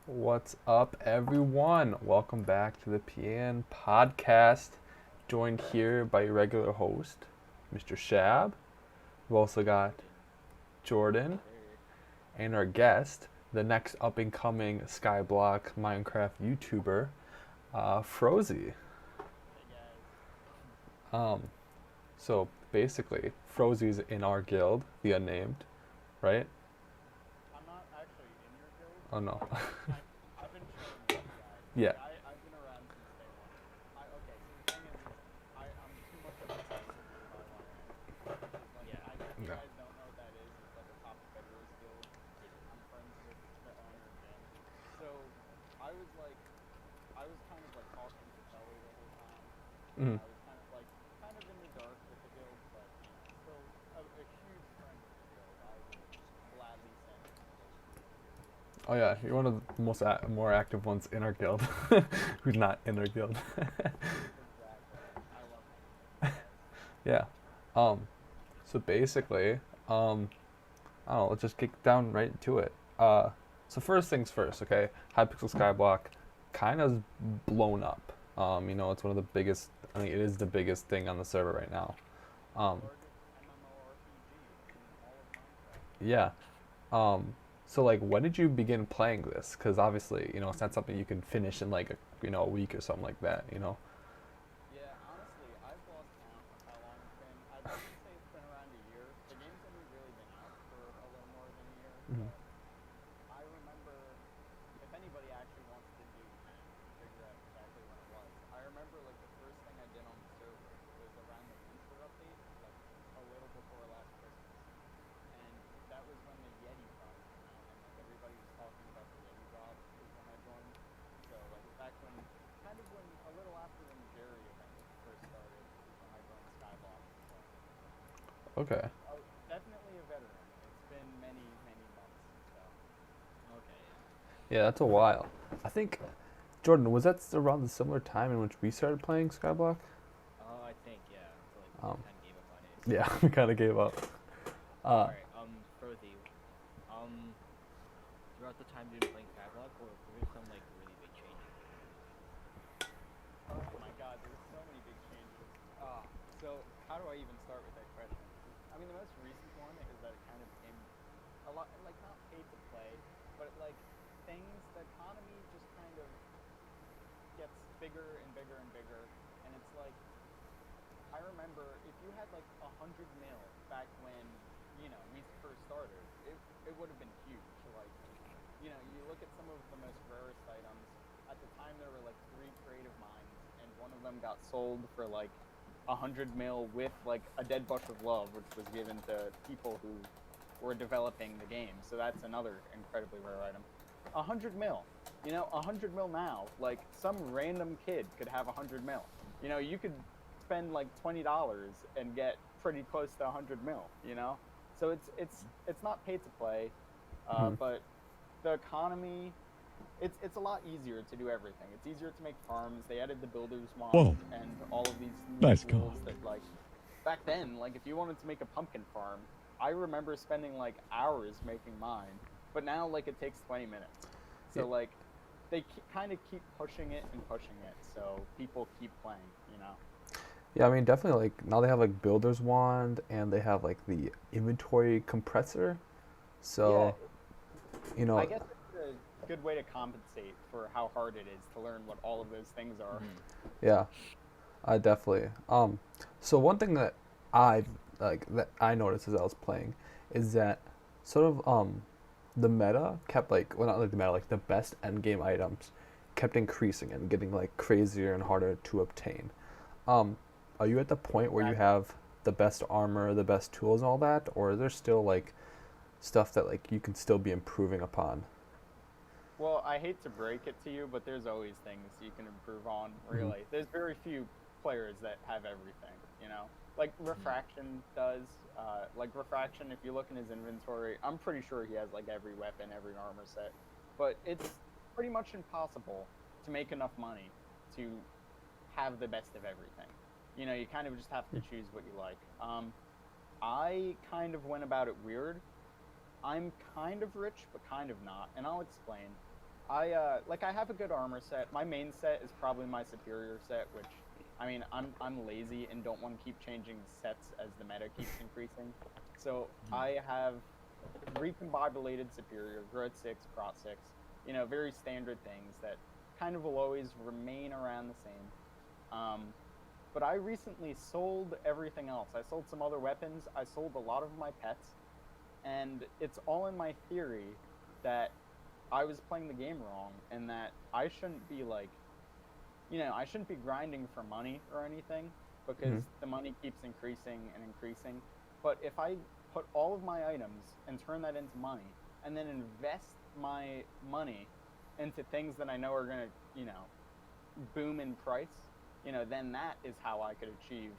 What's up, everyone? Welcome back to the Paean podcast. Joined here by your regular host, Mr. Shab. We've also got Hey, Jordan hey, and our guest, the next up and coming Skyblock Minecraft YouTuber, Frozie. hey guys. Um, so basically, Frozie's in our guild, the Unnamed, right? I'm not actually in your guild. Oh no. I've been chilling with you guys. Yeah. I've been around since day one. Okay, so the thing is I'm too much of a toxic if I want to enter. Cause like Yeah, if you Okay. guys don't know what that is, it's like a top bedrooms guild. yeah. I'm friends with the owner Jim. So I was like I was kind of like talking to Kelly the whole time, and Mhm. I was kind of in the dark with the guild, but still a huge friend of the guild. I would gladly send anybody to your guild. Oh yeah, you're one of the more active ones in our guild, who's not in our guild. Exactly. I love hanging with you guys. Yeah. Um. So basically, I don't know. Let's just get down right into it. So first things first, okay. Hypixel Skyblock, kind of blown up. It's one of the biggest. I think it is the biggest thing on the server right now. The Um. largest MMORPG in all of Minecraft. Yeah. Um. So like, when did you begin playing this? Because obviously, it's not something you can finish in like a week or something like that. Yeah, honestly, I've lost count of how long it's been. I'd like to say it's been around a year. The game's only really been out for a little more than a year, Hmm. but I remember, if anybody actually wants to do math and figure out exactly when it was, I remember like the first thing I did on the server was around the winter update, like a little before last Christmas. And that was when the Yeti prop came out, and like everybody was talking about the Yeti drop is when I joined. So like back when, kind of when a little after when the Jerry event first started is when I joined Skyblock. So Okay. definitely a veteran. It's been many many months. So Okay, yeah. Yeah, that's a while. I think Jordan, was that around the similar time in which we started playing Skyblock? I think yeah. So like we Um, kind of gave up on it. yeah, we kind of gave up. Uh, All right. Frozie. Um, throughout the time you've been playing Skyblock, or were there some like really big changes? oh my God, there's so many big changes. So how do I even start with that question? I mean, the most recent one is that it kind of became a lot like not paid to play, but like the economy just kind of gets bigger and bigger and bigger, and it's like I remember if you had like 100 mil back when we first started, it would have been huge. Like you look at some of the most rarest items. At the time, there were like three creative mines, and one of them got sold for like 100 mil with like a dead bush of love, which was given to people who were developing the game. So that's another incredibly rare item. 100 mil. 100 mil now. Like some random kid could have 100 mil. You could spend like $20 and get pretty close to 100 mil. So it's not paid to play, mhm. but the economy it's a lot easier to do everything. It's easier to make farms. They added the builder's Whoa, wand and all of these new nice car. tools that like back then, like if you wanted to make a pumpkin farm, I remember spending like hours making mine, but now like it takes 20 minutes. Yeah, So like they kind of keep pushing it and pushing it, so people keep playing. yeah. I mean, definitely. Like now they have like Builder's Wand, and they have like the inventory compressor. Yeah, So you I know, guess it's a good way to compensate for how hard it is to learn what all of those things are. Mm-hmm. yeah, I definitely. So one thing that I that I noticed as I was playing is that sort of the meta kept like, well, not like the meta, like the best end game items kept increasing and getting like crazier and harder to obtain. Um, are you at the point where you Exactly. have the best armor, the best tools, and all that, or is there still like stuff that like you can still be improving upon? Well, I hate to break it to you, but there's always things you can improve on, Hmm. really. There's very few players that have everything. Like Yeah. Refraction does. Like Refraction, if you look in his inventory, I'm pretty sure he has like every weapon, every armor set. But it's pretty much impossible to make enough money to have the best of everything. You kind of just have to choose what you like. I kind of went about it weird. I'm kind of rich, but kind of not, and I'll explain. I have a good armor set. My main set is probably my superior set, which I mean I'm lazy and don't want to keep changing sets as the meta keeps increasing. So I have recombobulated superior, growth 6, prot 6, very standard things that kind of will always remain around the same. But I recently sold everything else. I sold some other weapons. I sold a lot of my pets, and it's all in my theory that I was playing the game wrong and that I shouldn't be I shouldn't be grinding for money or anything because Hmm. the money keeps increasing and increasing. But if I put all of my items and turn that into money and then invest my money into things that I know are going to, boom in price, then that is how I could achieve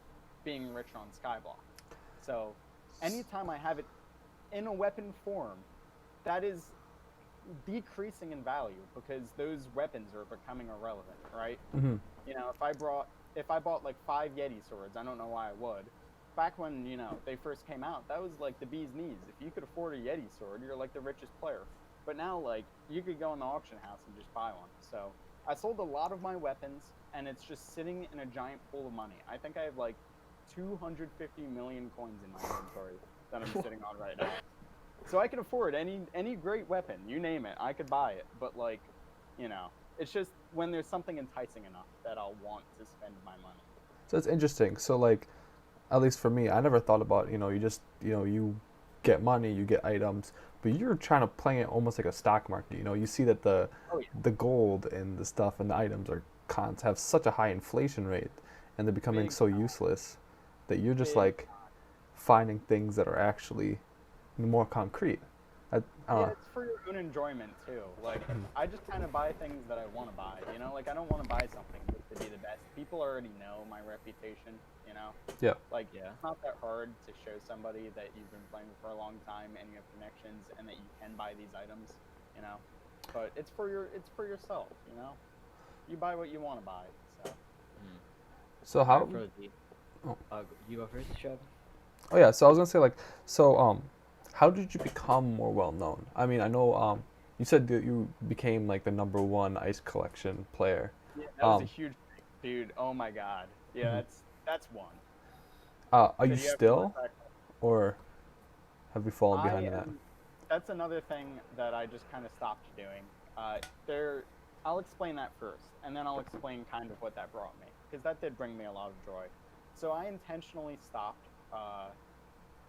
being rich on Skyblock. So anytime I have it in a weapon form, that is decreasing in value because those weapons are becoming irrelevant, right? Hmm. If I bought like 5 Yeti swords, I don't know why I would. Back when, they first came out, that was like the bee's knees. If you could afford a Yeti sword, you're like the richest player. But now like you could go in the auction house and just buy one. So I sold a lot of my weapons and it's just sitting in a giant pool of money. I think I have like 250 million coins in my inventory that I'm sitting on right now. So I can afford any great weapon, you name it, I could buy it. But like, you know, it's just when there's something enticing enough that I'll want to spend my money. So it's interesting. So like, at least for me, I never thought about, you just, you get money, you get items, but you're trying to play it almost like a stock market. You see that the Oh yeah, the gold and the stuff and the items are cons have such a high inflation rate, and they're becoming big so useless that you're just big. like finding things that are actually more concrete. I don't Yeah, know. it's for your own enjoyment too. Like I just kind of buy things that I want to buy. Like I don't want to buy something just to be the best. People already know my reputation. You know, Yeah. like Yeah. it's not that hard to show somebody that you've been playing for a long time and you have connections and that you can buy these items. You know, but it's for yourself. You buy what you want to buy. So Mm. So how? Alright, Frozie. Oh, You go first, Trev? oh yeah. So I was gonna say like, so how did you become more well known? I mean, I know you said that you became like the number one ice collection player. yeah, that was a Um, huge thing, dude. Oh my god. Yeah, mhm. that's one. Are So you do you have more still, questions? or have you fallen I behind in that? am. That's another thing that I just kind of stopped doing. There, I'll explain that first, and then I'll explain kind of what that brought me, because that did bring me a lot of joy. So I intentionally stopped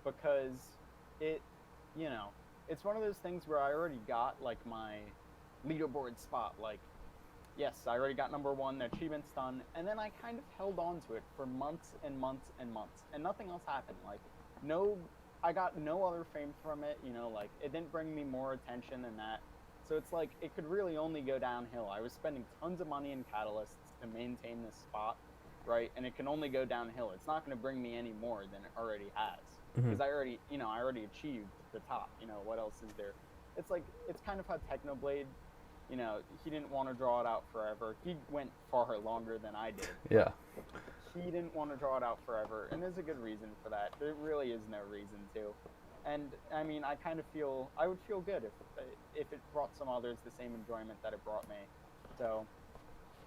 because it, you know, it's one of those things where I already got like my leaderboard spot. Like, yes, I already got number one. The achievement's done, and then I kind of held on to it for months and months and months, and nothing else happened. Like, no, I got no other fame from it. Like it didn't bring me more attention than that. So it's like it could really only go downhill. I was spending tons of money in catalysts to maintain this spot, right? And it can only go downhill. It's not going to bring me any more than it already has Hmm. because I already achieved the top. What else is there? It's like it's kind of how Technoblade, he didn't want to draw it out forever. He went far longer than I did, but Yeah. he didn't want to draw it out forever, and there's a good reason for that. There really is no reason to. And I mean, I would feel good if it brought some others the same enjoyment that it brought me. So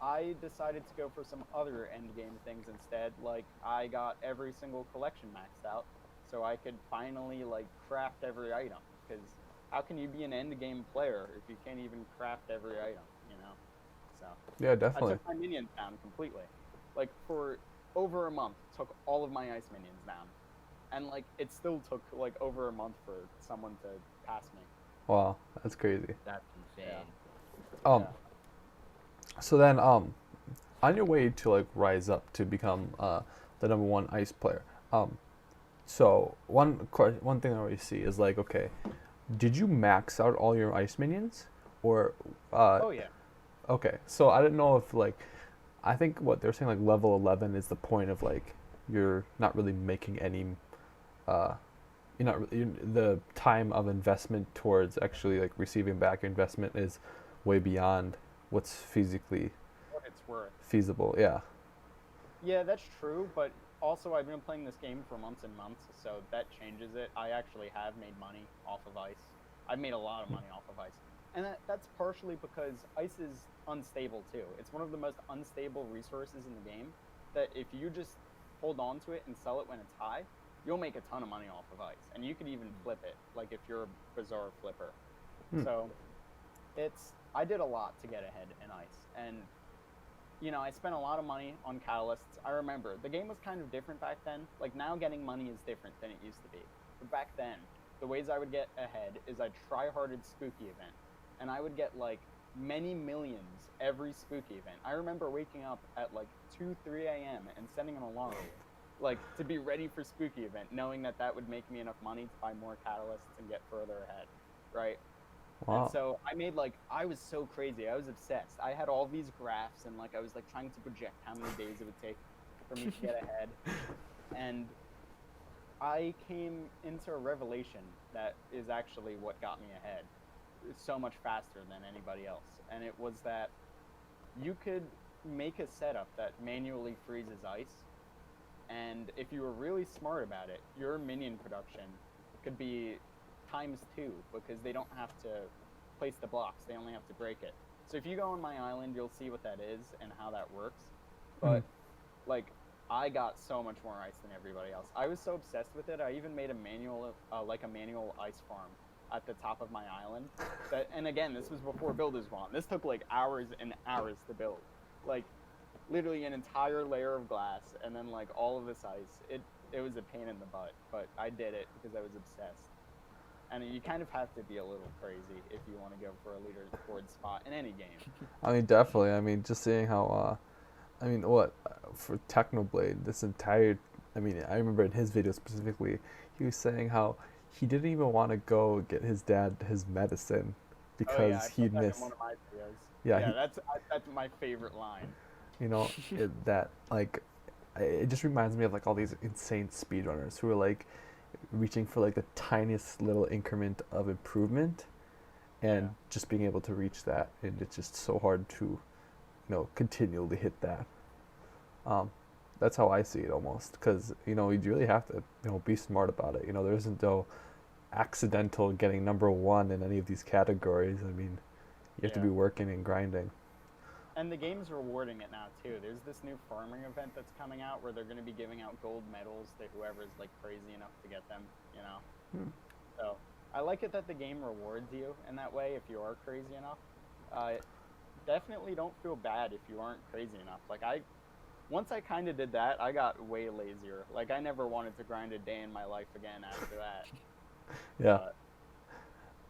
I decided to go for some other end game things instead. Like I got every single collection maxed out, so I could finally like craft every item. Because how can you be an end game player if you can't even craft every item? So Yeah, I definitely. took my minions down completely. Like for over a month, took all of my ice minions down, and like it still took like over a month for someone to pass me. Wow, that's crazy. That's Yeah, insane. Um, yeah. so then, on your way to like rise up to become the number one ice player, so one thing I always see is like, okay, did you max out all your ice minions, or uh, Oh yeah. okay, so I didn't know if like, I think what they're saying like level 11 is the point of like you're not really making any uh, the time of investment towards actually like receiving back your investment is way beyond what's physically What it's worth. feasible. Yeah. Yeah, that's true, but also I've been playing this game for months and months, so that changes it. I actually have made money off of ice. I've made a lot of money off of ice. And that's partially because ice is unstable too. It's one of the most unstable resources in the game that if you just hold on to it and sell it when it's high, you'll make a ton of money off of ice. And you could even flip it, like if you're a bizarre flipper. Hmm. So I did a lot to get ahead in ice. And I spent a lot of money on catalysts. I remember the game was kind of different back then. Like now getting money is different than it used to be. But back then, the ways I would get ahead is I'd try-harded spooky event. And I would get like many millions every spooky event. I remember waking up at like 2, 3 a.m. and setting an alarm, like to be ready for spooky event, knowing that that would make me enough money to buy more catalysts and get further ahead, right? And Wow. so I was so crazy. I was obsessed. I had all these graphs and like I was like trying to project how many days it would take for me to get ahead. And I came into a revelation that is actually what got me ahead so much faster than anybody else. And it was that you could make a setup that manually freezes ice. And if you were really smart about it, your minion production could be times 2 because they don't have to place the blocks, they only have to break it. So if you go on my island, you'll see what that is and how that works. Hmm. But like I got so much more ice than everybody else. I was so obsessed with it. I even made a manual ice farm at the top of my island. And again, this was before builders want. This took like hours and hours to build. Like literally an entire layer of glass and then like all of this ice. It was a pain in the butt, but I did it because I was obsessed. And you kind of have to be a little crazy if you want to go for a leaderboard spot in any game. I mean, definitely. I mean, just seeing how, what, for Technoblade, this entire, I mean, I remember in his video specifically, he was saying how he didn't even want to go get his dad his medicine Oh yeah, because I put he'd that in miss, one of my videos. yeah, Yeah, that's my favorite line. that, like, it just reminds me of, like, all these insane speedrunners who are, like, reaching for, like, the tiniest little increment of improvement Yeah. and just being able to reach that. And it's just so hard to, continually hit that. Um, that's how I see it almost, because you really have to be smart about it. There isn't no accidental getting number one in any of these categories. I mean, you have to Yeah. be working and grinding. And the game's rewarding it now too. There's this new farming event that's coming out where they're going to be giving out gold medals to whoever's like crazy enough to get them. Hmm. So I like it that the game rewards you in that way if you are crazy enough. Uh, Definitely don't feel bad if you aren't crazy enough. Like once I kind of did that, I got way lazier. Like I never wanted to grind a day in my life again after that. Yeah.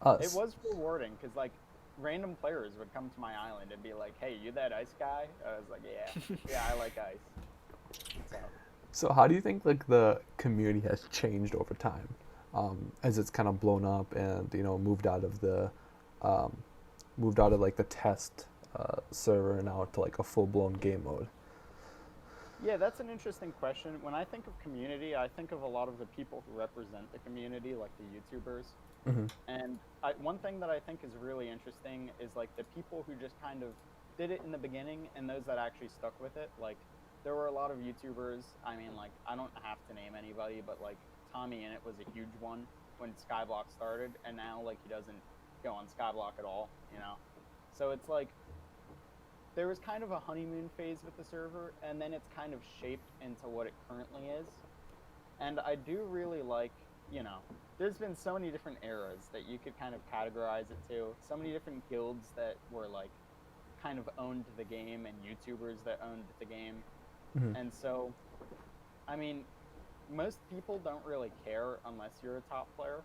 But it Us. was rewarding because like random players would come to my island and be like, "Hey, you that ice guy?" I was like, "Yeah, yeah, I like ice." So So how do you think like the community has changed over time, as it's kind of blown up and um, moved out of like the test server and now to like a full blown game mode? yeah, that's an interesting question. When I think of community, I think of a lot of the people who represent the community, like the YouTubers. Hmm. And one thing that I think is really interesting is like the people who just kind of did it in the beginning and those that actually stuck with it. Like there were a lot of YouTubers. I mean, like I don't have to name anybody, but like Tommy in it was a huge one when Skyblock started, and now like he doesn't go on Skyblock at all. So it's like there was kind of a honeymoon phase with the server, and then it's kind of shaped into what it currently is. And I do really like, you know, there's been so many different eras that you could kind of categorize it to. So many different guilds that were like kind of owned the game and YouTubers that owned the game. Hmm. And so, I mean, most people don't really care unless you're a top player.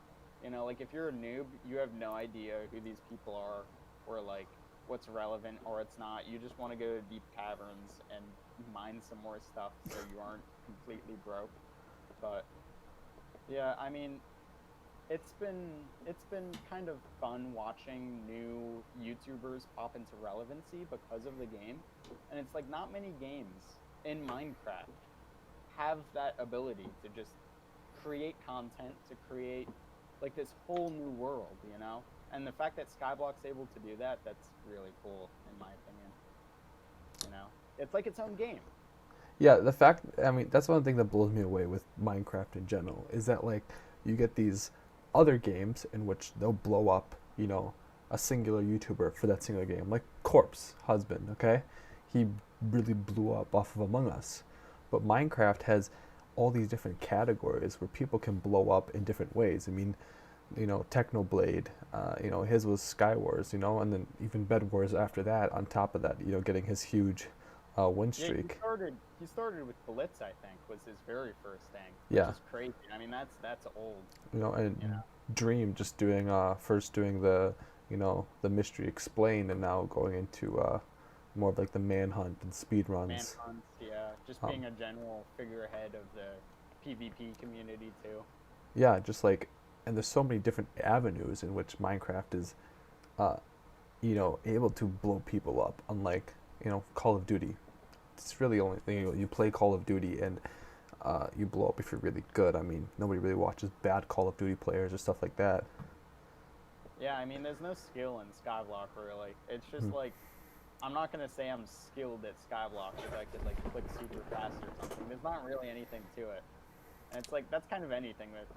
Like if you're a noob, you have no idea who these people are or like what's relevant or it's not. You just want to go to deep caverns and mine some more stuff so you aren't completely broke. But yeah, I mean, it's been kind of fun watching new YouTubers pop into relevancy because of the game. And it's like not many games in Minecraft have that ability to just create content, to create like this whole new world. And the fact that Skyblock's able to do that, that's really cool in my opinion. It's like its own game. Yeah, I mean, that's one thing that blows me away with Minecraft in general is that like you get these other games in which they'll blow up, a singular YouTuber for that singular game, like Corpse Husband. Okay, he really blew up off of Among Us, but Minecraft has all these different categories where people can blow up in different ways. I mean, Technoblade, his was Skywars, and then even Bed Wars after that. On top of that, getting his huge win Yeah, he streak. started. He started with Blitz, I think, was his very first thing, which Yeah, is crazy. I mean, that's old. and You know. Dream just doing first doing the mystery explained, and now going into more of like the manhunt and speed runs. Manhunt, yeah, just Um, being a general figurehead of the PvP community too. yeah, just like, and there's so many different avenues in which Minecraft is, uh, able to blow people up. Unlike Call of Duty, it's really the only thing you play Call of Duty and you blow up if you're really good. I mean, nobody really watches bad Call of Duty players or stuff like that. Yeah, I mean, there's no skill in Skyblock really. It's just Hmm. like I'm not gonna say I'm skilled at Skyblock because I could like click super fast or something. There's not really anything to it, and it's like that's kind of anything with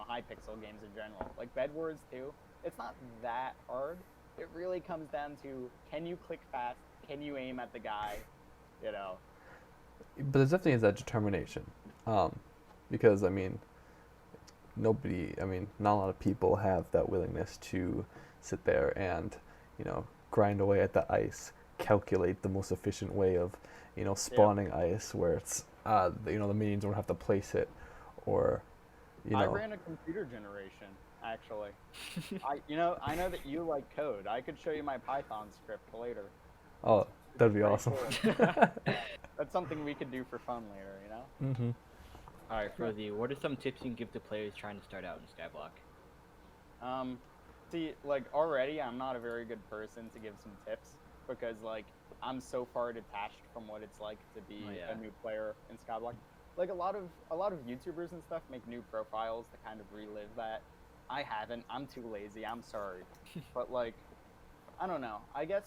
high pixel games in general. Like Bed Wars too. It's not that hard. It really comes down to can you click fast? Can you aim at the guy? You know. But there definitely is that determination, um, because not a lot of people have that willingness to sit there and, grind away at the ice, calculate the most efficient way of, Yeah. spawning ice where it's, the minions don't have to place it, or, you I know, ran a computer generation actually. I know that you like code. I could show you my Python script later. oh, It's that'd be pretty awesome. cool. Yeah, that's something we could do for fun later. Hmm. Alright, Frozie, what are some tips you can give to players trying to start out in Skyblock? Um, See, like already, I'm not a very good person to give some tips because like I'm so far detached from what it's like to be Oh, yeah. a new player in Skyblock. Like a lot of YouTubers and stuff make new profiles to kind of relive that. I haven't. I'm too lazy. I'm sorry, but like I don't know. I guess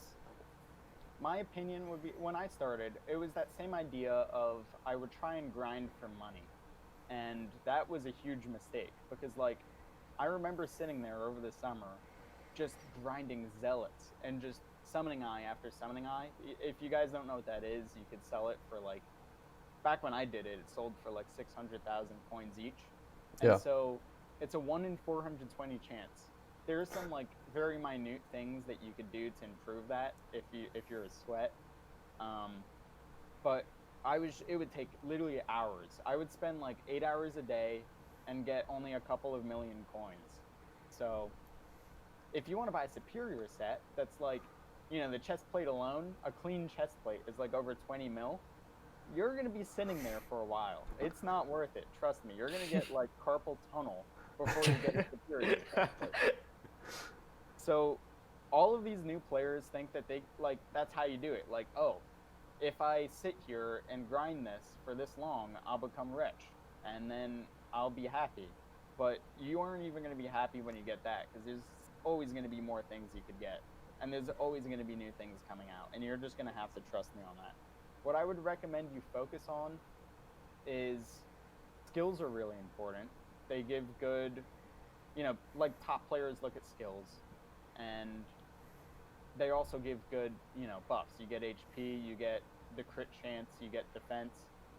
my opinion would be when I started, it was that same idea of I would try and grind for money. And that was a huge mistake because like I remember sitting there over the summer just grinding zealots and just summoning eye after summoning eye. If you guys don't know what that is, you could sell it for like back when I did it, it sold for like 600,000 coins each. And Yeah. so it's a 1 in 420 chance. There's some like very minute things that you could do to improve that if you're a sweat. Um, but it would take literally hours. I would spend like 8 hours a day and get only a couple of million coins. So if you want to buy a superior set, that's like, the chest plate alone, a clean chest plate is like over 20 mil. You're gonna be sitting there for a while. It's not worth it. Trust me. You're gonna get like carpal tunnel before you get a superior chest plate. So all of these new players think that they like that's how you do it. Like, oh, if I sit here and grind this for this long, I'll become rich, and then I'll be happy. But you aren't even going to be happy when you get that, because there's always going to be more things you could get, and there's always going to be new things coming out, and you're just going to have to trust me on that. What I would recommend you focus on is skills are really important. They give good, like top players look at skills, and they also give good, buffs. You get HP, you get the crit chance, you get defense.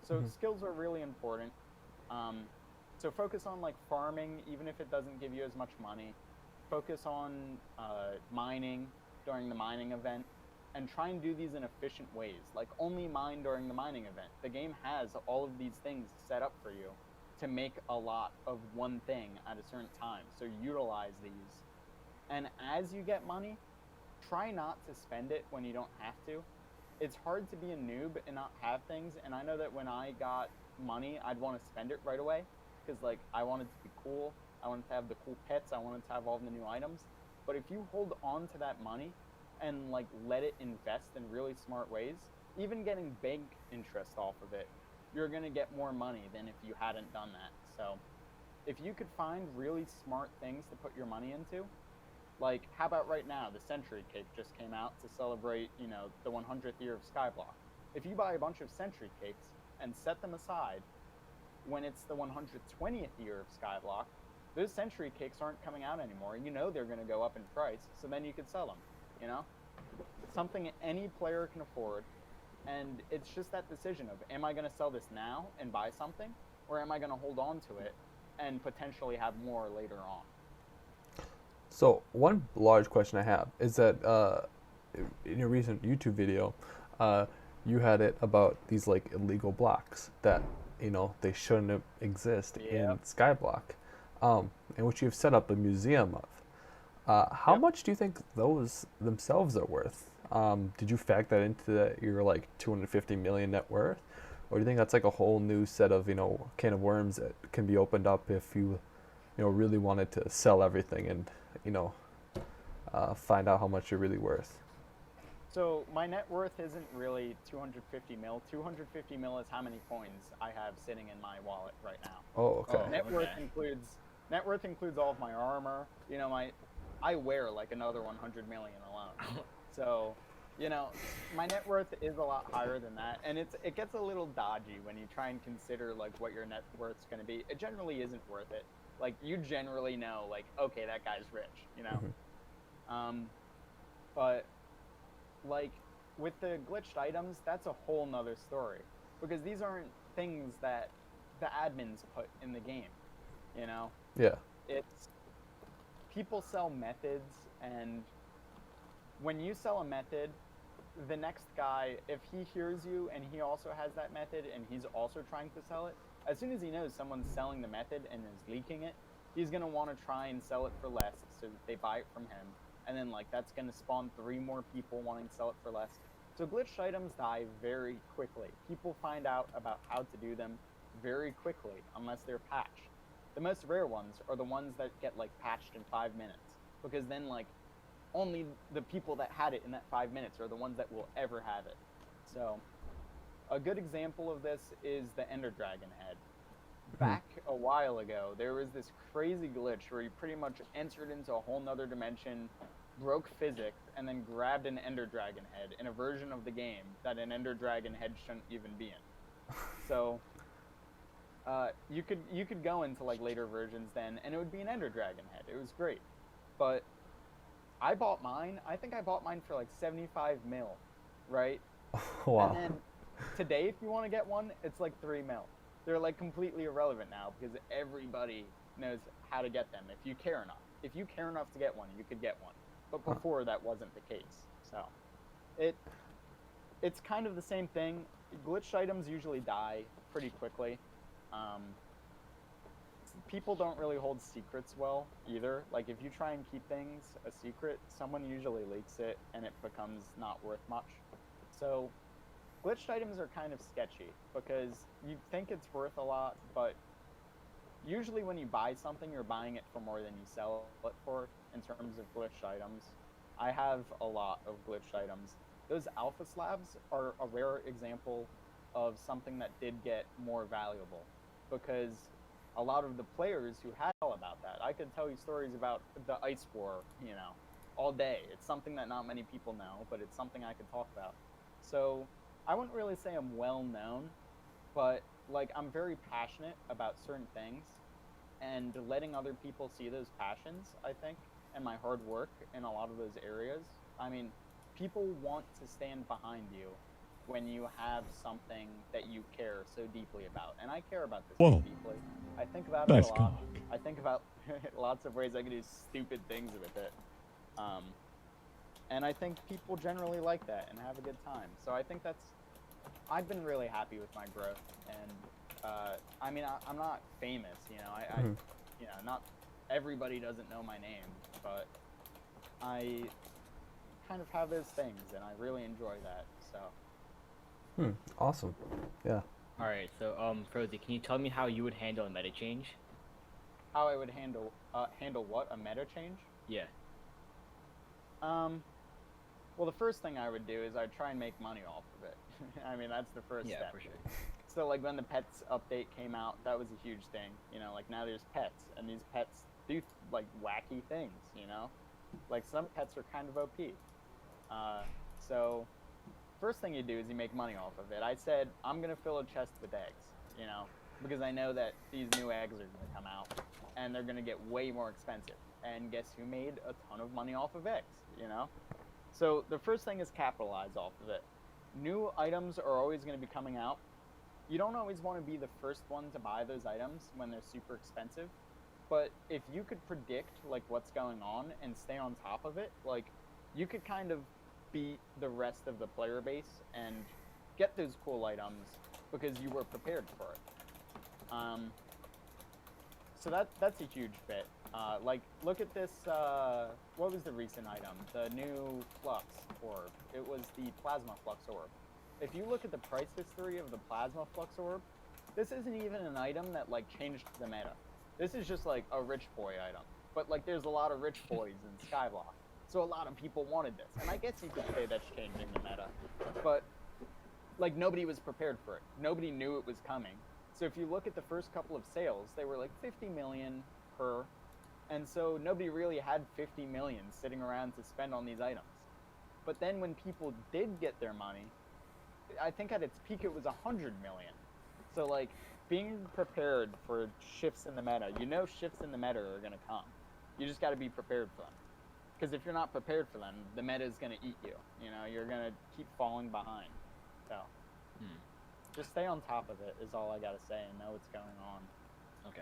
So Hmm. skills are really important. Um, so focus on like farming, even if it doesn't give you as much money. Focus on mining during the mining event, and try and do these in efficient ways. Like only mine during the mining event. The game has all of these things set up for you to make a lot of one thing at a certain time. So utilize these. And as you get money, try not to spend it when you don't have to. It's hard to be a noob and not have things, and I know that when I got money, I'd want to spend it right away because like I wanted to be cool, I wanted to have the cool pets, I wanted to have all the new items. But if you hold on to that money and like let it invest in really smart ways, even getting bank interest off of it, you're going to get more money than if you hadn't done that. So, if you could find really smart things to put your money into, like, how about right now? The Century Cake just came out to celebrate, the 100th year of Skyblock. If you buy a bunch of Century Cakes and set them aside when it's the 120th year of Skyblock, those century cakes aren't coming out anymore. You know they're going to go up in price, so then you could sell them. You know, something any player can afford, and it's just that decision of, am I going to sell this now and buy something, or am I going to hold on to it and potentially have more later on? So one large question I have is that in your recent YouTube video, uh, you had it about these like illegal blocks that they shouldn't exist in Yep. Skyblock, in which you've set up a museum of. How Yep. much do you think those themselves are worth? Did you factor that into your like 250 million net worth, or do you think that's like a whole new set of can of worms that can be opened up if you really wanted to sell everything and you know find out how much you're really worth? So my net worth isn't really 250 mil. 250 mil is how many coins I have sitting in my wallet right now. Oh, okay. Oh, Net worth okay. includes net worth includes all of my armor. I wear like another 100 million alone. So, my net worth is a lot higher than that, and it gets a little dodgy when you try and consider like what your net worth's going to be. It generally isn't worth it. Like you generally know, like okay, that guy's rich. Hmm. Um, but like with the glitched items, that's a whole nother story because these aren't things that the admins put in the game. You know, Yeah. it's people sell methods, and when you sell a method, the next guy, if he hears you and he also has that method and he's also trying to sell it, as soon as he knows someone's selling the method and is leaking it, he's going to want to try and sell it for less so that they buy it from him. And then, like, that's going to spawn 3 more people wanting to sell it for less. So, glitched items die very quickly. People find out about how to do them very quickly unless they're patched. The most rare ones are the ones that get, like, patched in 5 minutes because then, like, only the people that had it in that 5 minutes are the ones that will ever have it. So, a good example of this is the Ender Dragon head. Hmm. Back a while ago, there was this crazy glitch where you pretty much entered into a whole nother dimension, broke physics, and then grabbed an Ender Dragon head in a version of the game that an Ender Dragon head shouldn't even be in. So, you could go into like later versions then, and it would be an Ender Dragon head. It was great, but I bought mine. I think I bought mine for like 75 mil, right? And Wow. then today, if you want to get one, it's like 3 mil. They're like completely irrelevant now because everybody knows how to get them if you care enough. If you care enough to get one, you could get one. But Huh. before that wasn't the case. So it it's kind of the same thing. Glitched items usually die pretty quickly. Um, People don't really hold secrets well either. Like if you try and keep things a secret, someone usually leaks it and it becomes not worth much. So glitched items are kind of sketchy because you think it's worth a lot, but usually when you buy something, you're buying it for more than you sell it for in terms of glitched items. I have a lot of glitched items. Those alpha slabs are a rare example of something that did get more valuable because a lot of the players who had all about that, I could tell you stories about the Ice War, all day. It's something that not many people know, but it's something I could talk about. So I wouldn't really say I'm well known, but like I'm very passionate about certain things and letting other people see those passions, I think, and my hard work in a lot of those areas. I mean, people want to stand behind you when you have something that you care so deeply about. And I care about this so Whoa, deeply. I think about it a nice lot. cock. I think about lots of ways I can do stupid things with it. Um, and I think people generally like that and have a good time. So I think I've been really happy with my growth, and I mean, I'm not famous, Hmm. not everybody doesn't know my name, but I kind of have those things, and I really enjoy that. So, Hmm. Awesome. Yeah. Alright, so Frozie, can you tell me how you would handle a meta change? how I would handle what, a meta change? Yeah. Um, well, the first thing I would do is I'd try and make money off of it. I mean, that's the first Yeah, step. for sure. So like when the pets update came out, that was a huge thing. Like now there's pets, and these pets do like wacky things. Like some pets are kind of OP. So first thing you do is you make money off of it. I said I'm gonna fill a chest with eggs. because I know that these new eggs are going to come out, and they're going to get way more expensive. And guess who made a ton of money off of eggs? You know. So the first thing is capitalize off of it. New items are always going to be coming out. You don't always want to be the first one to buy those items when they're super expensive, but if you could predict like what's going on and stay on top of it, like you could kind of beat the rest of the player base and get those cool items because you were prepared for it. So that's a huge bit. Like look at this. What was the recent item? The new flux orb. It was the plasma flux orb. If you look at the price history of the plasma flux orb, this isn't even an item that like changed the meta. This is just like a rich boy item. But like there's a lot of rich boys in Skyblock. So a lot of people wanted this. And I guess you could say that's changing the meta. But like nobody was prepared for it. Nobody knew it was coming. So if you look at the first couple of sales, they were like 50 million per. And so nobody really had 50 million sitting around to spend on these items. But then when people did get their money, I think at its peak it was 100 million. So like being prepared for shifts in the meta, you know shifts in the meta are going to come. You just got to be prepared for them. Because if you're not prepared for them, the meta is going to eat you. You know, you're going to keep falling behind. So just stay on top of it is all I got to say and know what's going on. Okay.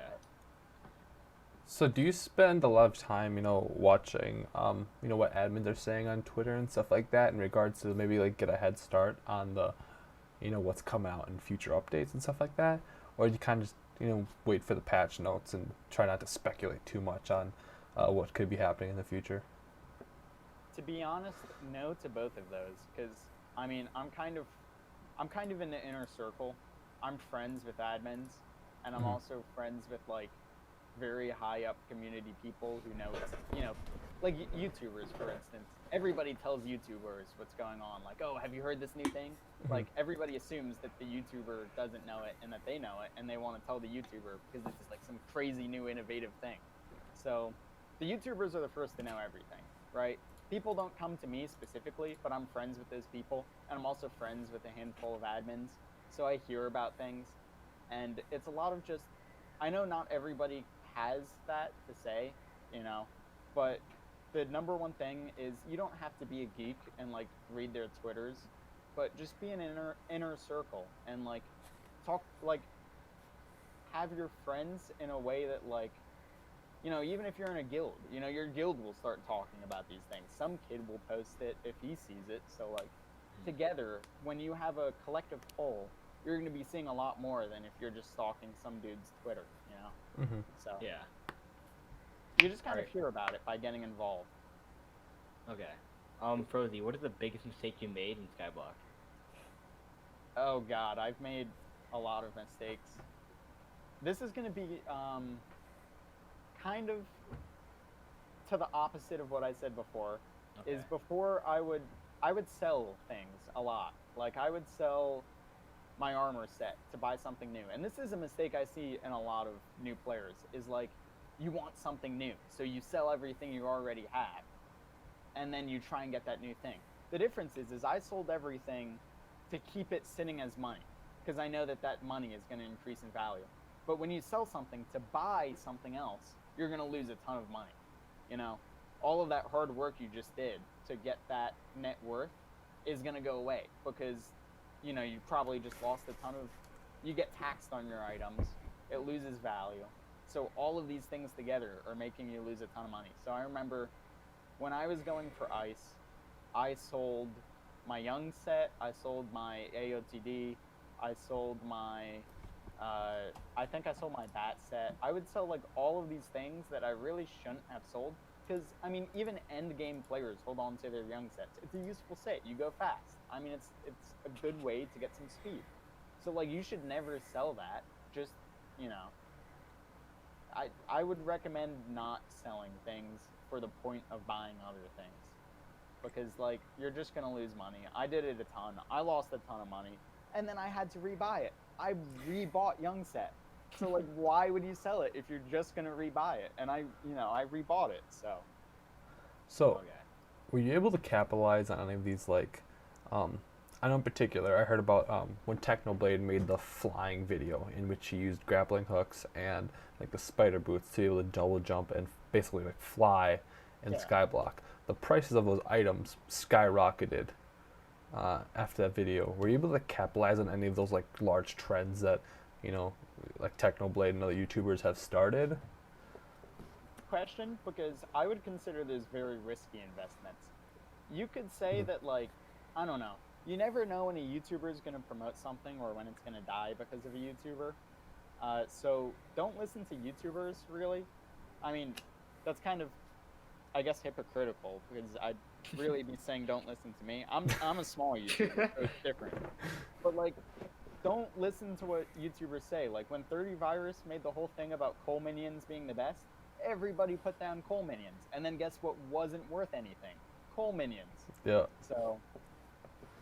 So do you spend a lot of time, watching, what admins are saying on Twitter and stuff like that in regards to maybe like get a head start on the, what's coming out in future updates and stuff like that? Or do you kind of just, wait for the patch notes and try not to speculate too much on what could be happening in the future? To be honest, no to both of those, because I mean, I'm kind of in the inner circle. I'm friends with admins, and I'm also friends with like very high up community people who know it's, like YouTubers, for instance. Everybody tells YouTubers what's going on. Like, oh, have you heard this new thing? Like, everybody assumes that the YouTuber doesn't know it and that they know it, and they want to tell the YouTuber because it's just like some crazy new innovative thing. So the YouTubers are the first to know everything, right? People don't come to me specifically, but I'm friends with those people, and I'm also friends with a handful of admins, so I hear about things, and it's a lot of just, I know not everybody has that to say, but the number one thing is you don't have to be a geek and like read their Twitters, but just be an inner circle and like talk, like have your friends in a way that like, even if you're in a guild, your guild will start talking about these things. Some kid will post it if he sees it. So like together, when you have a collective poll, you're going to be seeing a lot more than if you're just stalking some dude's Twitter, So Yeah. you just kind of hear about it by getting involved. Okay. Frozie, what is the biggest mistake you made in Skyblock? Oh God, I've made a lot of mistakes. This is going to be kind of to the opposite of what I said before. Okay. Is before I would sell things a lot. Like I would sell my armor set to buy something new. And this is a mistake I see in a lot of new players, is like you want something new. So you sell everything you already have and then you try and get that new thing. The difference is I sold everything to keep it sitting as money because I know that that money is going to increase in value. But when you sell something to buy something else, you're going to lose a ton of money. All of that hard work you just did to get that net worth is going to go away because you probably just lost a ton of, you get taxed on your items, it loses value. So all of these things together are making you lose a ton of money. So I remember when I was going for ice, I sold my young set, I sold my AOTD, I sold my, I think I sold my bat set. I would sell like all of these things that I really shouldn't have sold because, I mean, even end game players hold on to their young sets. It's a useful set, you go fast. I mean, it's a good way to get some speed. So like you should never sell that. Just, I would recommend not selling things for the point of buying other things. Because like you're just gonna lose money. I did it a ton. I lost a ton of money. And then I had to rebuy it. I rebought young set. So like why would you sell it if you're just gonna rebuy it? And I rebought it, so. So Okay. were you able to capitalize on any of these like I know in particular, I heard about when Technoblade made the flying video in which he used grappling hooks and like the spider boots to be able to double jump and basically like fly in Yeah. Skyblock. The prices of those items skyrocketed after that video. Were you able to capitalize on any of those like large trends that you know, like Technoblade and other YouTubers have started? Question, because I would consider this very risky investments. You could say that, like, I don't know. You never know when a YouTuber is going to promote something or when it's going to die because of a YouTuber. So don't listen to YouTubers, really. I mean, that's kind of, I guess, hypocritical because I'd really be saying don't listen to me. I'm a small YouTuber, so it's different. But like, don't listen to what YouTubers say. Like when 30 Virus made the whole thing about coal minions being the best, everybody put down coal minions, and then guess what wasn't worth anything? Coal minions. Yeah. So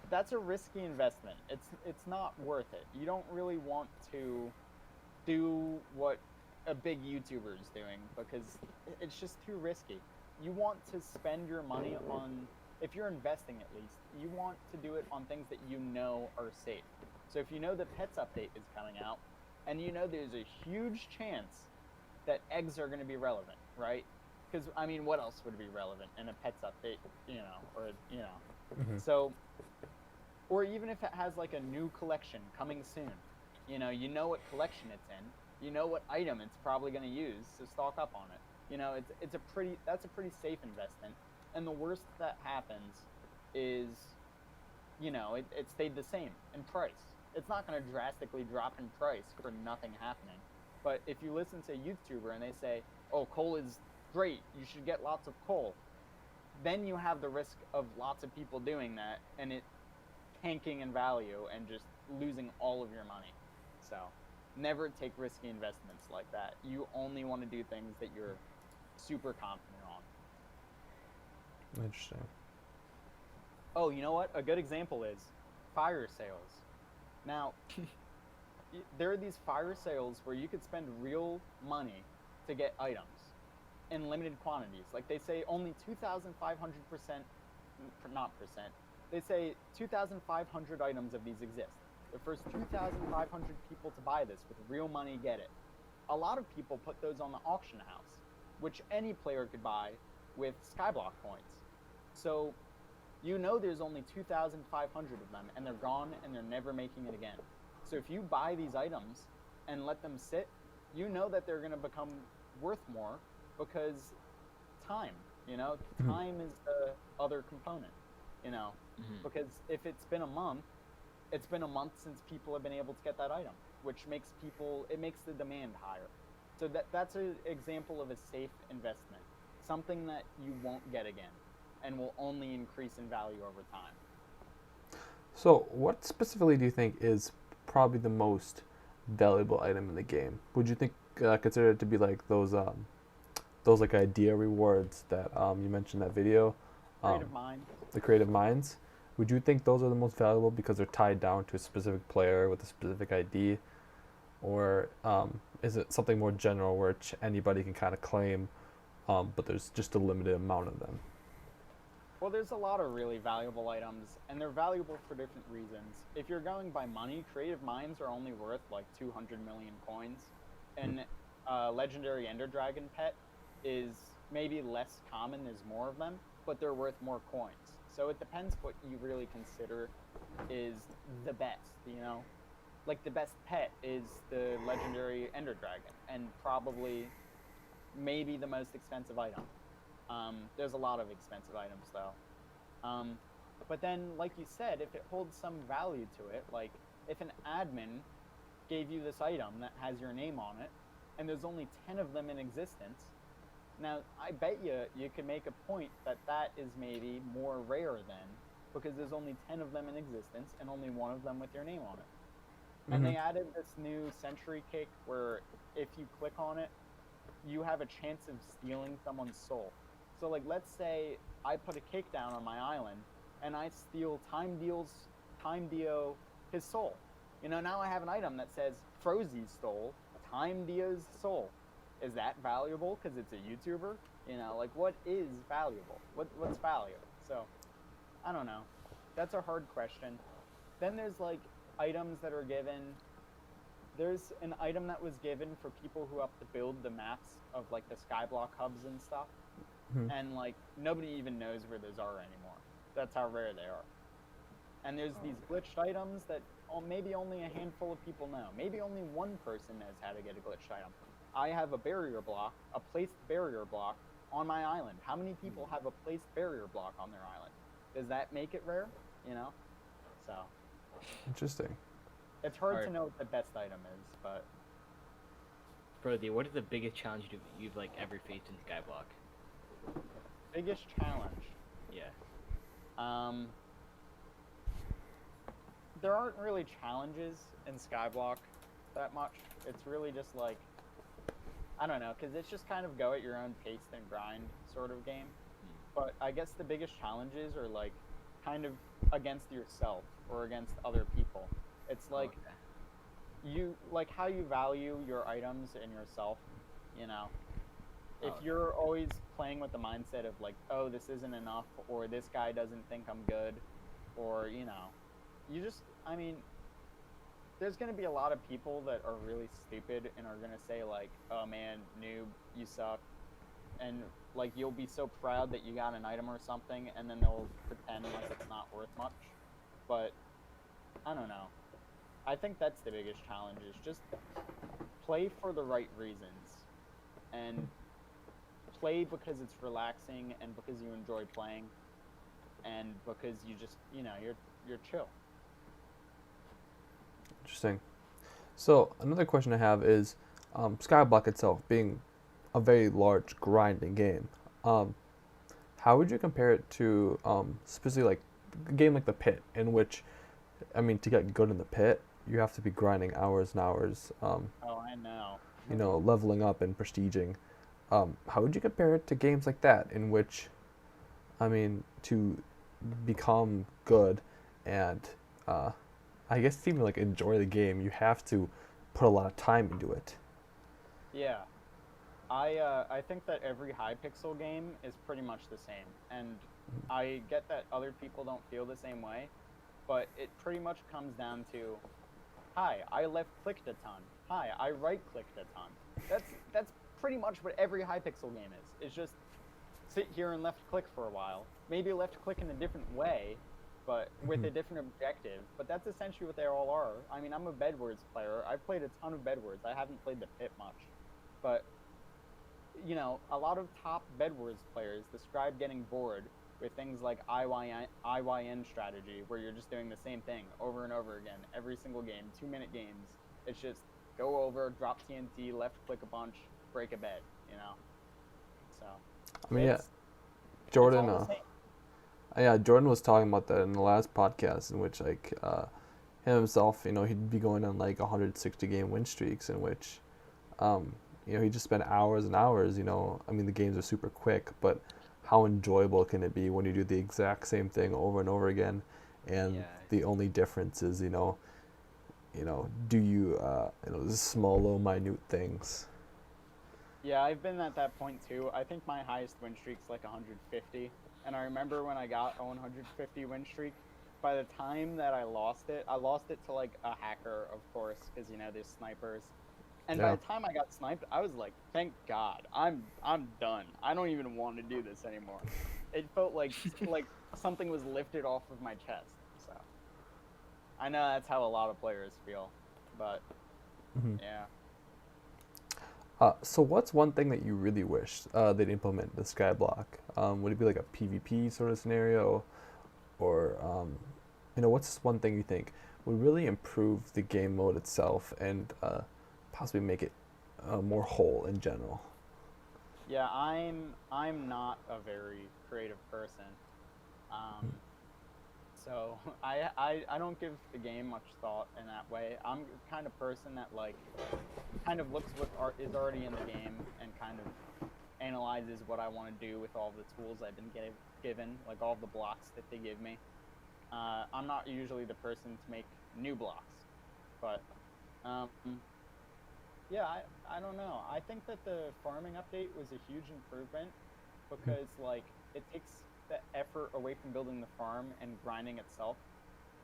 that's a risky investment. It's not worth it. You don't really want to do what a big YouTuber is doing because it's just too risky. You want to spend your money on, if you're investing at least, you want to do it on things that you know are safe. So if you know the Pets update is coming out, and you know there's a huge chance that eggs are going to be relevant, right? Because I mean, what else would be relevant in a Pets update, or So, or even if it has like a new collection coming soon, you know what collection it's in, you know what item it's probably going to use, so stock up on it. That's a pretty safe investment. And the worst that happens is, it stayed the same in price. It's not going to drastically drop in price for nothing happening. But if you listen to a YouTuber and they say, "Oh, coal is great, you should get lots of coal," then you have the risk of lots of people doing that and it tanking in value and just losing all of your money. So, never take risky investments like that. You only want to do things that you're super confident on. Interesting. Oh, you know what? A good example is fire sales. Now, there are these fire sales where you could spend real money to get items in limited quantities. Like they say only 2,500%, not percent, they say 2,500 items of these exist. The first 2,500 people to buy this with real money get it. A lot of people put those on the auction house, which any player could buy with Skyblock points. So there's only 2,500 of them, and they're gone, and they're never making it again. So if you buy these items and let them sit, you know that they're going to become worth more because time, time is the other component, because if it's been a month since people have been able to get that item, which makes the demand higher. So that's an example of a safe investment, something that you won't get again and will only increase in value over time. So, what specifically do you think is probably the most valuable item in the game? Would you think consider it to be like those like idea rewards that you mentioned in that video? Creative minds. The creative minds. Would you think those are the most valuable because they're tied down to a specific player with a specific ID, or is it something more general where anybody can kind of claim, but there's just a limited amount of them? Well, there's a lot of really valuable items, and they're valuable for different reasons. If you're going by money, creative minds are only worth like 200 million coins, and legendary Ender Dragon pet is maybe less common, there's more of them, but they're worth more coins. So it depends what you really consider is the best, Like the best pet is the legendary Ender Dragon, and probably maybe the most expensive item. There's a lot of expensive items though. But then, like you said, if it holds some value to it, like if an admin gave you this item that has your name on it, and there's only 10 of them in existence, now I bet you can make a point that is maybe more rare than, because there's only 10 of them in existence and only one of them with your name on it. And they added this new century cake where if you click on it, you have a chance of stealing someone's soul. So like, let's say I put a cake down on my island and I steal Time Dio his soul. Now I have an item that says Frozie stole Time Dio's soul. Is that valuable because it's a YouTuber? Like what is valuable? What's value? So I don't know. That's a hard question. then there's like items that are given. There's an item that was given for people who have to build the maps of like the Skyblock hubs and stuff, Mhm. and like nobody even knows where those are anymore. That's how rare they are. And there's these glitched items that maybe only a handful of people know. Maybe only one person knows how to get a glitched item. I have a barrier block, a placed barrier block on my island. How many people have a placed barrier block on their island? Does that make it rare? You know? So Interesting. it's hard to Alright. know what the best item is, but Frozie, what is the biggest challenge you've like ever faced in Skyblock? biggest challenge. Yeah. Um, there aren't really challenges in Skyblock that much. It's really just like, I don't know, because it's just kind of go at your own pace and grind sort of game. But I guess the biggest challenges are like kind of against yourself or against other people. It's like you like how you value your items and yourself, you know. If Oh. you're always playing with the mindset of like, oh, this isn't enough, or this guy doesn't think I'm good, or you know, you just, I mean, there's gonna be a lot of people that are really stupid and are gonna say like, oh man, noob, you suck, and like you'll be so proud that you got an item or something, and then they'll pretend like it's not worth much. But I don't know. I think that's the biggest challenge is just play for the right reasons and play because it's relaxing and because you enjoy playing and because you just, you know, you're chill. Interesting. So another question I have is, Skyblock itself being a very large grinding game. Um, how would you compare it to specifically like a game like the Pit, in which, I mean, to get good in the Pit, you have to be grinding hours and hours. Oh, I know. You know, leveling up and prestiging. How would you compare it to games like that, in which, I mean, to become good and I guess to even like enjoy the game, you have to put a lot of time into it. Yeah. I think that every Hypixel game is pretty much the same, and I get that other people don't feel the same way, but it pretty much comes down to, hi, I left clicked a ton. Hi, I right clicked a ton. That's pretty much what every Hypixel game is. It's just sit here and left click for a while. Maybe left click in a different way, but with a different objective. But that's essentially what they all are. I mean, I'm a Bedwars player. I've played a ton of Bedwars. I haven't played the Pit much, but you know, a lot of top Bedwars players describe getting bored with things like IYN strategy, where you're just doing the same thing over and over again, every single game, 2-minute games. It's just go over, drop TNT, left click a bunch, break a bed, you know? So, I mean, yeah, it's Jordan. all the same. Yeah, Jordan was talking about that in the last podcast, in which like him himself, you know, he'd be going on like 160 game win streaks, in which, you know, he just spent hours and hours. You know, I mean, the games are super quick, but how enjoyable can it be when you do the exact same thing over and over again, and Yeah. the only difference is, do you, the small, little, minute things. Yeah, I've been at that point too. I think my highest win streak's like 150. And I remember when I got a 150 win streak, by the time that I lost it to like a hacker, of course, because you know there's snipers. And by Yeah. the time I got sniped, I was like, thank God, I'm done. I don't even want to do this anymore. It felt like something was lifted off of my chest. So I know that's how a lot of players feel, but Hmm. yeah. So what's one thing that you really wish they'd implement the Skyblock? Would it be like a PvP sort of scenario, or what's one thing you think would really improve the game mode itself and possibly make it more whole in general? Yeah, I'm not a very creative person. Um, so I don't give the game much thought in that way. I'm the kind of person that like kind of looks what is already in the game and kind of analyzes what I want to do with all the tools I've been given, like all the blocks that they give me. I'm not usually the person to make new blocks, but um, yeah, I don't know. I think that the farming update was a huge improvement because like it takes the effort away from building the farm and grinding itself.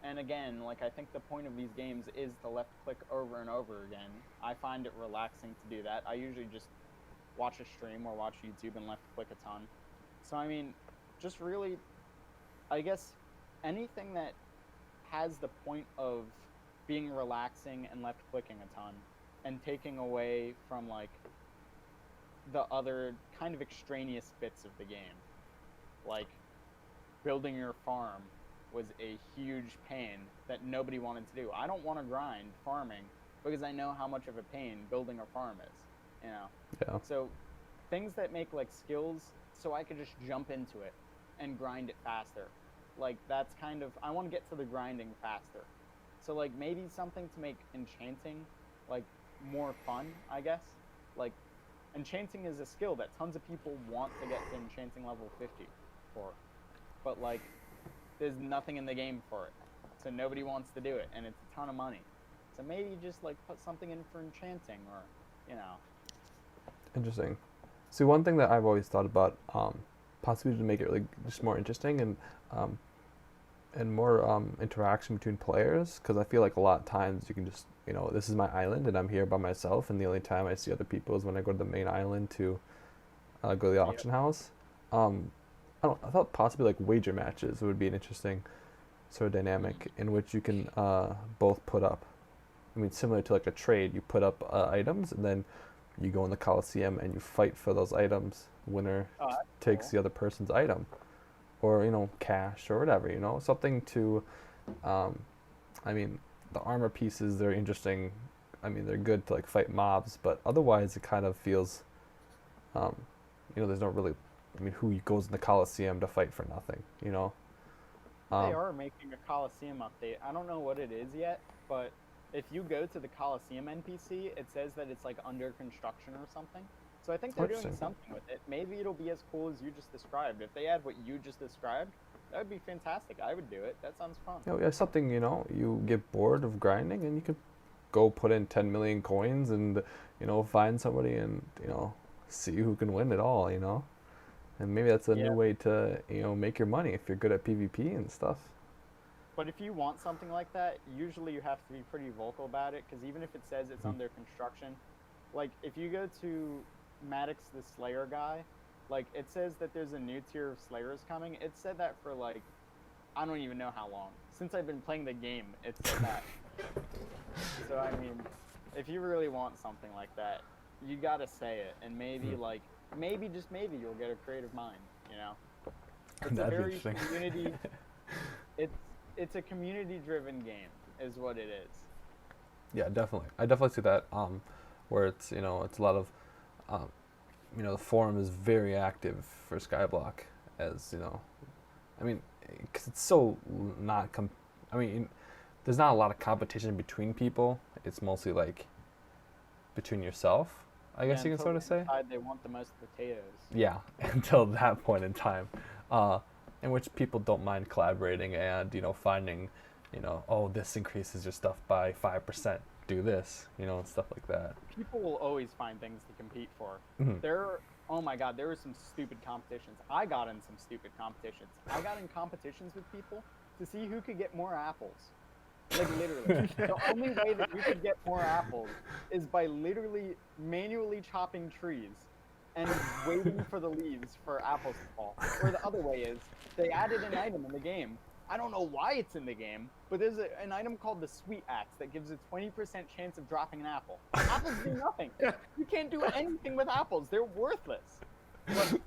And again, like I think the point of these games is to left click over and over again. I find it relaxing to do that. I usually just watch a stream or watch YouTube and left click a ton. So I mean, just really, I guess anything that has the point of being relaxing and left clicking a ton and taking away from like the other kind of extraneous bits of the game. Like building your farm was a huge pain that nobody wanted to do. I don't want to grind farming because I know how much of a pain building a farm is, you know. Yeah. So things that make like skills so I could just jump into it and grind it faster. Like that's kind of I want to get to the grinding faster. So like maybe something to make enchanting like more fun, I guess. Like enchanting is a skill that tons of people want to get to enchanting level 50 for. But like there's nothing in the game for it. So nobody wants to do it and it's a ton of money. So maybe just like put something in for enchanting or, you know. Interesting. See, one thing that I've always thought about, possibly to make it like just more interesting and more interaction between players, because I feel like a lot of times you can just, you know, this is my island and I'm here by myself, and the only time I see other people is when I go to the main island to go to the auction house. I thought possibly like wager matches would be an interesting sort of dynamic in which you can both put up. I mean, similar to like a trade, you put up items and then you go in the Coliseum and you fight for those items. Winner takes the other person's item, or you know, cash or whatever. You know, something to. I mean, the armor pieces, they're interesting. I mean, they're good to like fight mobs, but otherwise it kind of feels. You know, there's no really. I mean, who goes in the Coliseum to fight for nothing? You know. They are making a Coliseum update. I don't know what it is yet, but if you go to the Coliseum NPC, it says that it's like under construction or something. So I think they're doing something with it. Maybe it'll be as cool as you just described. If they add what you just described, that would be fantastic. I would do it. That sounds fun. You know, yeah, something, you know, you get bored of grinding and you could go put in 10 million coins and, you know, find somebody and, you know, see who can win it all, you know. And maybe that's a new way to, you know, make your money if you're good at PvP and stuff. But if you want something like that, usually you have to be pretty vocal about it, because even if it says it's under construction, like if you go to Maddox the Slayer guy, like it says that there's a new tier of Slayers coming. It said that for like, I don't even know how long. Since I've been playing the game, it said that. So I mean, if you really want something like that, you gotta say it, and maybe like, maybe just maybe you'll get a creative mind, you know? It's a very community, it's a community-driven game, is what it is. Yeah, definitely. I definitely see that. Where it's, you know, it's a lot of, you know, the forum is very active for Skyblock, as you know. I mean, because it's so not. I mean, there's not a lot of competition between people. It's mostly like between yourself, I guess you can sort of say. They want the most potatoes. Yeah, until that point in time. In which people don't mind collaborating and, you know, finding, you know, oh, this increases your stuff by 5%, do this, you know, and stuff like that. People will always find things to compete for. Oh my god, there were some stupid competitions. I got in some stupid competitions. I got in competitions with people to see who could get more apples. Like literally. The only way that you could get more apples is by literally manually chopping trees and waiting for the leaves for apples to fall. Or the other way is, they added an item in the game. I don't know why it's in the game, but there's an item called the Sweet Axe that gives a 20% chance of dropping an apple. Apples do nothing. You can't do anything with apples. They're worthless. But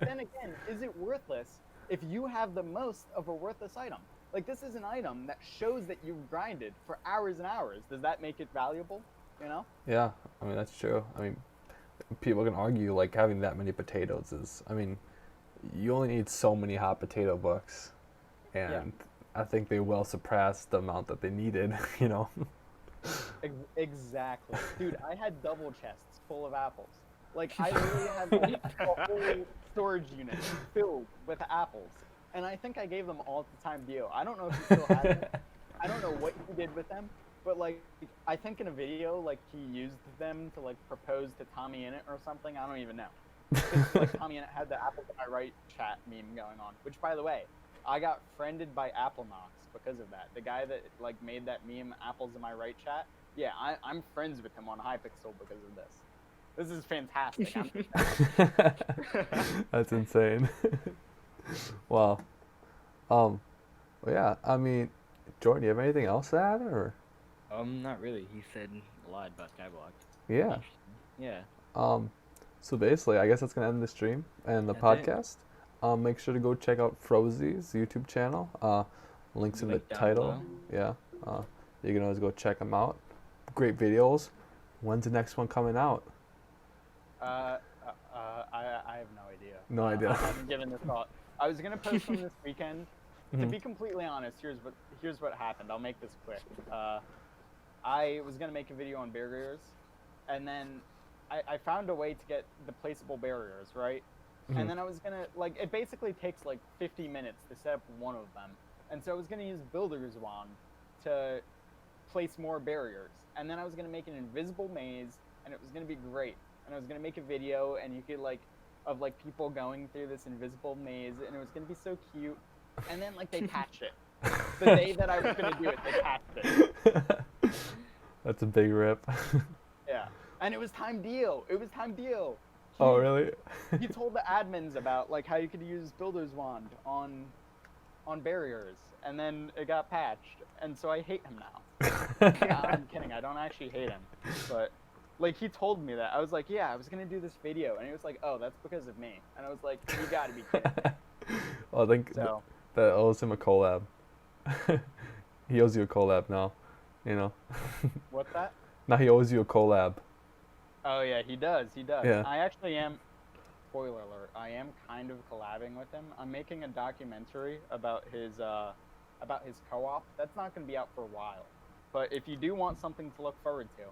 then again, is it worthless if you have the most of a worthless item? Like, this is an item that shows that you've grinded for hours and hours. Does that make it valuable, you know? Yeah, I mean, that's true. I mean, people can argue, like, having that many potatoes is, I mean, you only need so many hot potato bucks, and I think they well surpassed the amount that they needed, you know? Exactly. Dude, I had double chests full of apples. Like, I literally had like, a whole storage unit filled with apples. And I think I gave them all to Time Dio. I don't know if he still has them. I don't know what he did with them. But, like, I think in a video, like, he used them to, like, propose to Tommy Innit or something. I don't even know. Because, like, Tommy Innit had the Apple to my right chat meme going on. Which, by the way, I got friended by Apple Knox because of that. The guy that like made that meme, "Apples in my right chat." Yeah, I'm friends with him on Hypixel because of this. This is fantastic. That's insane. Wow. Well, yeah. I mean, Jordan, do you have anything else to add, or? Not really. He said a lot about Skyblock. Yeah. Yeah. So basically, I guess that's gonna end the stream and the That's it. podcast. Make sure to go check out Frozie's YouTube channel. Links in the Link down title. below. Yeah. You can always go check them out. Great videos. When's the next one coming out? I have no idea. No idea. I haven't given this thought. I was gonna post one this weekend. To be completely honest, here's what happened. I'll make this quick. I was gonna make a video on barriers, and then I found a way to get the placeable barriers, right? And then I was gonna it basically takes like 50 minutes to set up one of them, and so I was gonna use Builder's Wand to place more barriers, and then I was gonna make an invisible maze, and it was gonna be great. And I was gonna make a video, and you could of people going through this invisible maze, and it was gonna be so cute. And then they patched it. The day that I was gonna do it, they patched it. That's a big rip. Yeah, and it was time deal. It was time deal. Oh really? He told the admins about how you could use Builder's Wand on barriers, and then it got patched, and so I hate him now. Yeah, I'm kidding. I don't actually hate him, but he told me that. I was like, yeah, I was gonna do this video, and he was like, oh, that's because of me, and I was like, you gotta be kidding me. Well, I think So that owes him a collab. He owes you a collab now, you know. what's that? Now he owes you a collab. Oh yeah, he does. He does. Yeah. I actually am. Spoiler alert! I am kind of collabing with him. I'm making a documentary about his co-op. That's not going to be out for a while, but if you do want something to look forward to,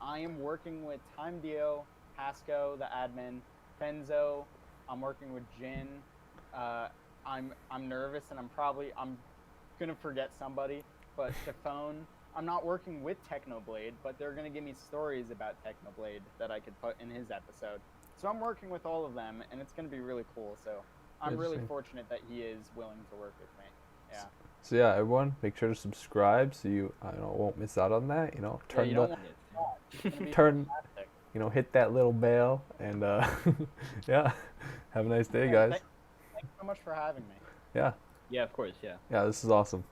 I am working with Time Dio, Pasco, the admin, Fenzo. I'm working with Jin. I'm nervous, and I'm gonna forget somebody, but Stephone. I'm not working with Technoblade, but they're gonna give me stories about Technoblade that I could put in his episode. So I'm working with all of them, and it's gonna be really cool. So I'm really fortunate that he is willing to work with me. Yeah. So yeah, everyone, make sure to subscribe so you won't miss out on that. Turn you don't want it. turn, hit that little bell, and yeah, have a nice day, guys. Thanks so much for having me. Yeah. Yeah, of course. Yeah. Yeah, this is awesome.